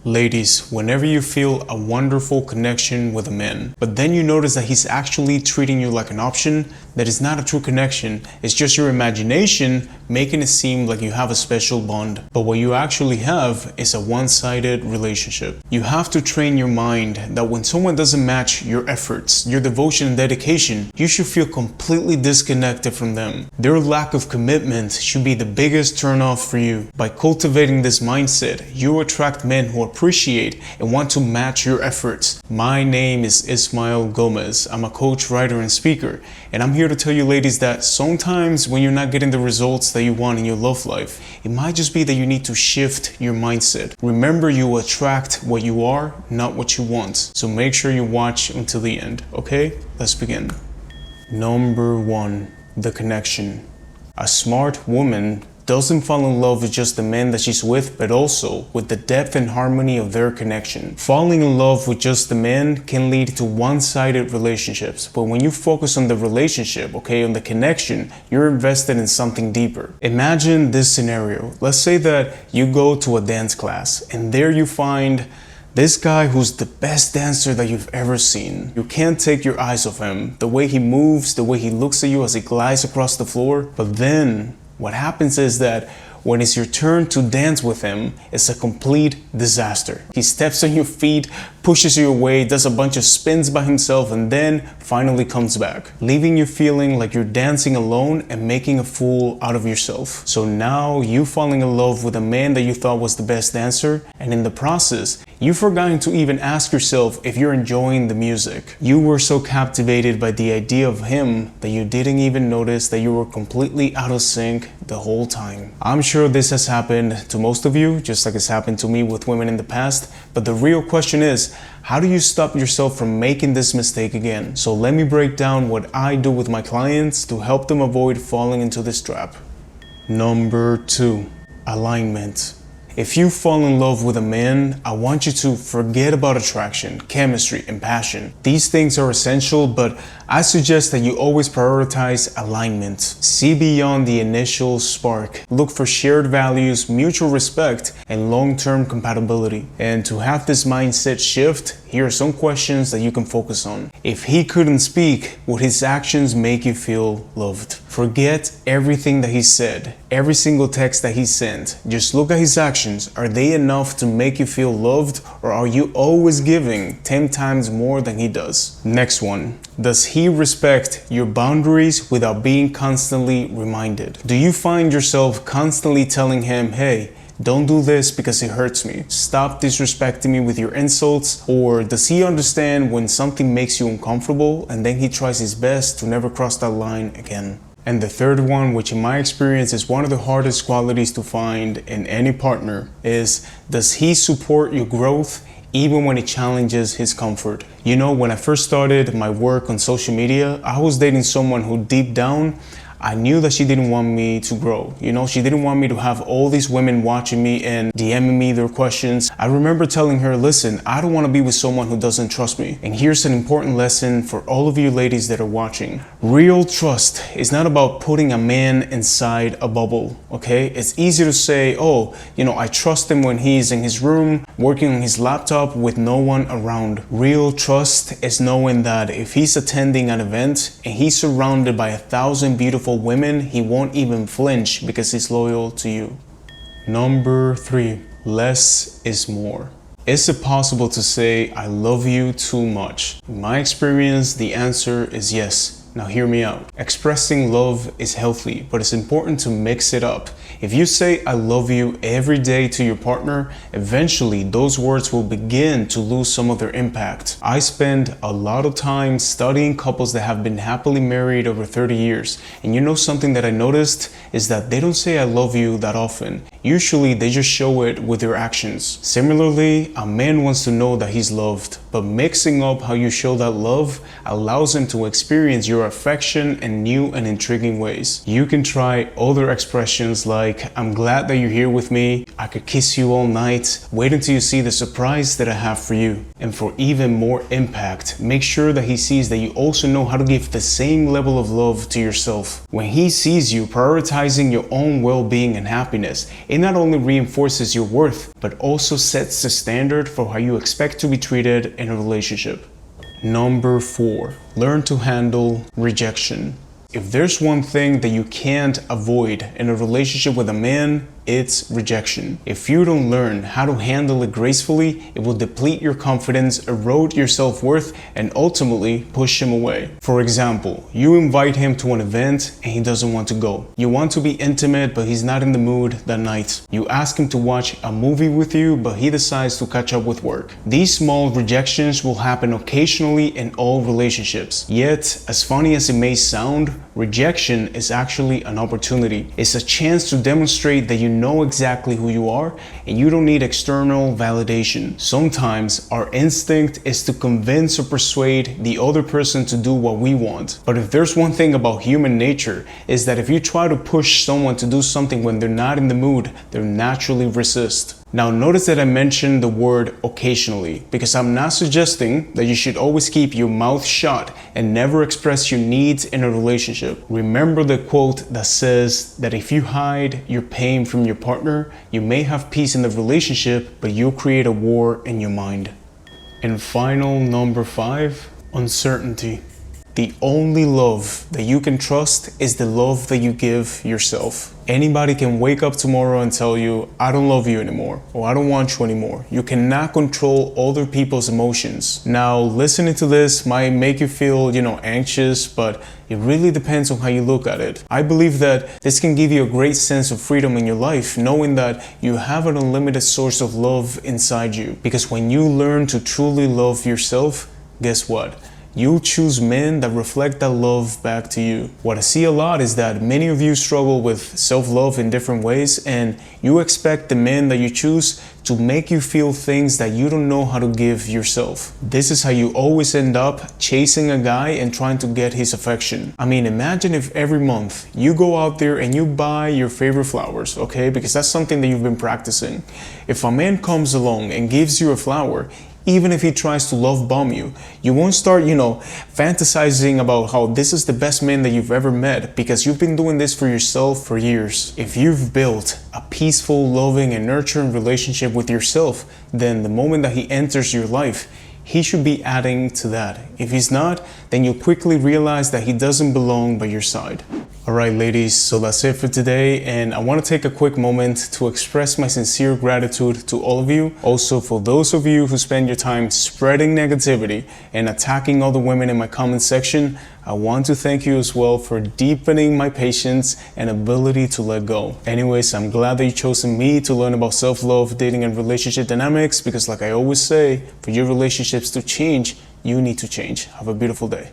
Ladies, whenever you feel a wonderful connection with a man, but then you notice that he's actually treating you like an option, that is not a true connection, it's just your imagination making it seem like you have a special bond. But what you actually have is a one-sided relationship. You have to train your mind that when someone doesn't match your efforts, your devotion and dedication, you should feel completely disconnected from them. Their lack of commitment should be the biggest turnoff for you. By cultivating this mindset, you attract men who appreciate and want to match your efforts. My name is Ismael Gomez. I'm a coach, writer, and speaker, and I'm here to tell you ladies that sometimes when you're not getting the results that you want in your love life, it might just be that you need to shift your mindset. Remember, you attract what you are, not what you want. So make sure you watch until the end, okay? Let's begin. Number 1, the connection. A smart woman doesn't fall in love with just the man that she's with, but also with the depth and harmony of their connection. Falling in love with just the man can lead to one-sided relationships, but when you focus on the relationship, okay, on the connection, you're invested in something deeper. Imagine this scenario. Let's say that you go to a dance class and there you find this guy who's the best dancer that you've ever seen. You can't take your eyes off him. The way he moves, the way he looks at you as he glides across the floor. But then what happens is that when it's your turn to dance with him, it's a complete disaster. He steps on your feet, pushes you away, does a bunch of spins by himself, and then finally comes back, leaving you feeling like you're dancing alone and making a fool out of yourself. So now you falling in love with a man that you thought was the best dancer, and in the process, you've forgotten to even ask yourself if you're enjoying the music. You were so captivated by the idea of him that you didn't even notice that you were completely out of sync the whole time. I'm sure this has happened to most of you, just like it's happened to me with women in the past, but the real question is, how do you stop yourself from making this mistake again? So let me break down what I do with my clients to help them avoid falling into this trap. Number 2, alignment. If you fall in love with a man, I want you to forget about attraction, chemistry, and passion. These things are essential, but I suggest that you always prioritize alignment. See beyond the initial spark. Look for shared values, mutual respect, and long-term compatibility. And to have this mindset shift, here are some questions that you can focus on. If he couldn't speak, would his actions make you feel loved? Forget everything that he said, every single text that he sent. Just look at his actions. Are they enough to make you feel loved, or are you always giving 10 times more than he does? Next one. Does he respect your boundaries without being constantly reminded? Do you find yourself constantly telling him, hey, don't do this because it hurts me. Stop disrespecting me with your insults? Or does he understand when something makes you uncomfortable and then he tries his best to never cross that line again? And the third one, which in my experience is one of the hardest qualities to find in any partner, is does he support your growth even when it challenges his comfort? You know, when I first started my work on social media, I was dating someone who deep down, I knew that she didn't want me to grow. You know, she didn't want me to have all these women watching me and DMing me their questions. I remember telling her, listen, I don't want to be with someone who doesn't trust me. And here's an important lesson for all of you ladies that are watching. Real trust is not about putting a man inside a bubble, okay? It's easy to say, oh, you know, I trust him when he's in his room, working on his laptop with no one around. Real trust is knowing that if he's attending an event and he's surrounded by 1,000 beautiful women, he won't even flinch because he's loyal to you. Number 3, less is more. Is it possible to say I love you too much? In my experience, the answer is yes. Now hear me out. Expressing love is healthy, but it's important to mix it up. If you say I love you every day to your partner, eventually those words will begin to lose some of their impact. I spend a lot of time studying couples that have been happily married over 30 years. And you know something that I noticed is that they don't say I love you that often. Usually they just show it with their actions. Similarly, a man wants to know that he's loved, but mixing up how you show that love allows him to experience your affection in new and intriguing ways. You can try other expressions like like, I'm glad that you're here with me, I could kiss you all night, wait until you see the surprise that I have for you. And for even more impact, make sure that he sees that you also know how to give the same level of love to yourself. When he sees you prioritizing your own well-being and happiness, it not only reinforces your worth, but also sets the standard for how you expect to be treated in a relationship. Number 4, learn to handle rejection. If there's one thing that you can't avoid in a relationship with a man, it's rejection. If you don't learn how to handle it gracefully, it will deplete your confidence, erode your self-worth, and ultimately push him away. For example, you invite him to an event and he doesn't want to go. You want to be intimate, but he's not in the mood that night. You ask him to watch a movie with you, but he decides to catch up with work. These small rejections will happen occasionally in all relationships. Yet, as funny as it may sound, rejection is actually an opportunity. It's a chance to demonstrate that you know exactly who you are and you don't need external validation. Sometimes our instinct is to convince or persuade the other person to do what we want. But if there's one thing about human nature, is that if you try to push someone to do something when they're not in the mood, they'll naturally resist. Now notice that I mentioned the word occasionally, because I'm not suggesting that you should always keep your mouth shut and never express your needs in a relationship. Remember the quote that says that if you hide your pain from your partner, you may have peace in the relationship, but you'll create a war in your mind. And final, number 5, uncertainty. The only love that you can trust is the love that you give yourself. Anybody can wake up tomorrow and tell you, I don't love you anymore, or I don't want you anymore. You cannot control other people's emotions. Now, listening to this might make you feel, anxious, but it really depends on how you look at it. I believe that this can give you a great sense of freedom in your life, knowing that you have an unlimited source of love inside you. Because when you learn to truly love yourself, guess what? You'll choose men that reflect that love back to you. What I see a lot is that many of you struggle with self-love in different ways, and you expect the men that you choose to make you feel things that you don't know how to give yourself. This is how you always end up chasing a guy and trying to get his affection. I mean, imagine if every month you go out there and you buy your favorite flowers, okay? Because that's something that you've been practicing. If a man comes along and gives you a flower, even if he tries to love bomb you, you won't start, fantasizing about how this is the best man that you've ever met, because you've been doing this for yourself for years. If you've built a peaceful, loving, and nurturing relationship with yourself, then the moment that he enters your life, he should be adding to that. If he's not, then you'll quickly realize that he doesn't belong by your side. Alright ladies, so that's it for today, and I want to take a quick moment to express my sincere gratitude to all of you. Also, for those of you who spend your time spreading negativity and attacking other women in my comment section, I want to thank you as well for deepening my patience and ability to let go. Anyways, I'm glad that you chosen me to learn about self-love, dating, and relationship dynamics, because like I always say, for your relationships to change, you need to change. Have a beautiful day.